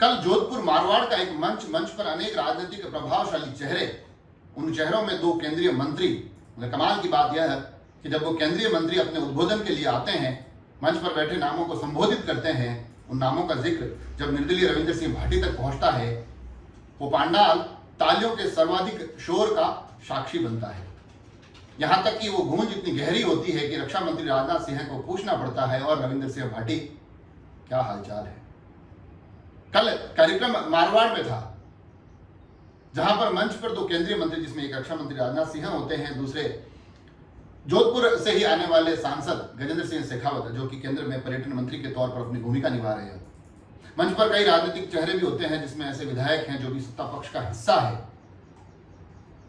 कल जोधपुर मारवाड़ का एक मंच पर अनेक राजनीतिक प्रभावशाली चेहरे, उन चेहरों में दो केंद्रीय मंत्री। कमाल की बात यह है कि जब वो केंद्रीय मंत्री अपने उद्बोधन के लिए आते हैं, मंच पर बैठे नामों को संबोधित करते हैं, उन नामों का जिक्र जब निर्दलीय रविंद्र सिंह भाटी तक पहुंचता है, वो पांडाल तालियों के सर्वाधिक शोर का साक्षी बनता है। यहां तक कि वो गूंज इतनी गहरी होती है कि रक्षा मंत्री राजनाथ सिंह को पूछना पड़ता है, और रविंद्र सिंह भाटी क्या हालचाल है। कल कार्यक्रम मारवाड़ में था, जहां पर मंच पर दो केंद्रीय मंत्री, जिसमें एक रक्षा मंत्री राजनाथ सिंह होते हैं, दूसरे जोधपुर से ही आने वाले सांसद गजेंद्र सिंह शेखावत, जो कि केंद्र में पर्यटन मंत्री के तौर पर अपनी भूमिका निभा रहे हैं। मंच पर कई राजनीतिक चेहरे भी होते हैं, जिसमें ऐसे विधायक हैं जो भी सत्ता पक्ष का हिस्सा है।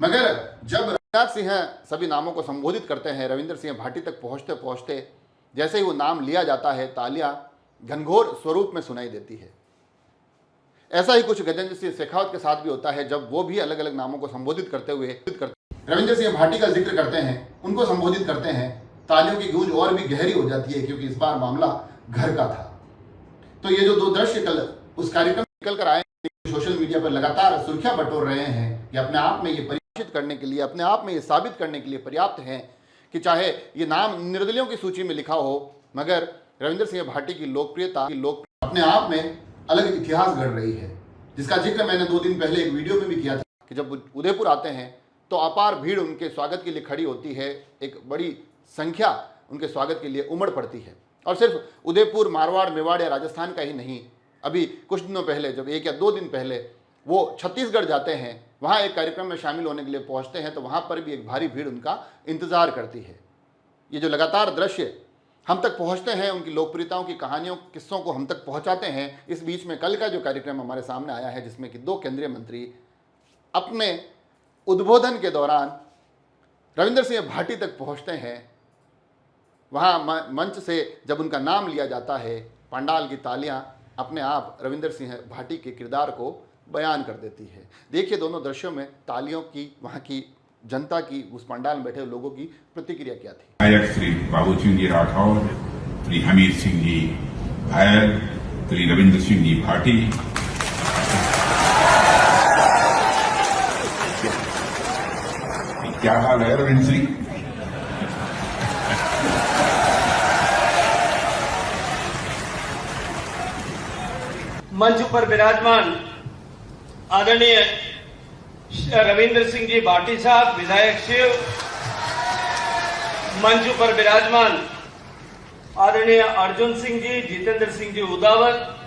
मगर जब राजनाथ सिंह सभी नामों को संबोधित करते हैं, रविंद्र सिंह भाटी तक पहुंचते पहुंचते जैसे ही वो नाम लिया जाता है, तालियां घनघोर स्वरूप में सुनाई देती है। ऐसा ही कुछ गजेंद्र सिंह शेखावत के साथ भी होता है, जब वो भी अलग अलग नामों को संबोधित करते हुए रविंद्र सिंह भाटी का जिक्र करते हैं, उनको संबोधित करते हैं, तालियों की गूंज और भी गहरी हो जाती है, क्योंकि इस बार मामला घर का था। तो ये जो दो दृश्य कल उस कार्यक्रम निकल कर आए, सोशल मीडिया पर लगातार सुर्खियां बटोर रहे हैं, ये अपने आप में ये परिभाषित करने के लिए, अपने आप में ये साबित करने के लिए पर्याप्त है कि चाहे ये नाम निर्दलियों की सूची में लिखा हो, मगर रविंद्र सिंह भाटी की लोकप्रियता अपने आप में अलग इतिहास गढ़ रही है, जिसका जिक्र मैंने 2 दिन पहले एक वीडियो में भी किया था कि जब उदयपुर आते हैं तो अपार भीड़ उनके स्वागत के लिए खड़ी होती है, एक बड़ी संख्या उनके स्वागत के लिए उमड़ पड़ती है। और सिर्फ उदयपुर, मारवाड़, मेवाड़ या राजस्थान का ही नहीं, अभी कुछ दिनों पहले, जब 1 या 2 दिन पहले वो छत्तीसगढ़ जाते हैं, वहाँ एक कार्यक्रम में शामिल होने के लिए पहुँचते हैं, तो वहाँ पर भी एक भारी भीड़ उनका इंतजार करती है। ये जो लगातार दृश्य हम तक पहुंचते हैं, उनकी लोकप्रियताओं की कहानियों, किस्सों को हम तक पहुंचाते हैं। इस बीच में कल का जो कार्यक्रम हमारे सामने आया है, जिसमें कि 2 केंद्रीय मंत्री अपने उद्बोधन के दौरान रविंद्र सिंह भाटी तक पहुंचते हैं, वहां मंच से जब उनका नाम लिया जाता है, पंडाल की तालियां अपने आप रविंद्र सिंह भाटी के किरदार को बयान कर देती है। देखिए दोनों दृश्यों में तालियों की, वहां की जनता की, उस पंडाल में बैठे लोगों की प्रतिक्रिया क्या थी। नायक श्री बाबू सिंह जी राठौर, श्री हमीर सिंह जी भैल, श्री रविंद्र सिंह जी भाटी, क्या हाल है रविंद्र सिंह? मंच पर विराजमान आदरणीय रविंद्र सिंह जी भाटी साहब, विधायक शिव, मंच पर विराजमान आदरणीय अर्जुन सिंह जी, जितेंद्र सिंह जी उदावत,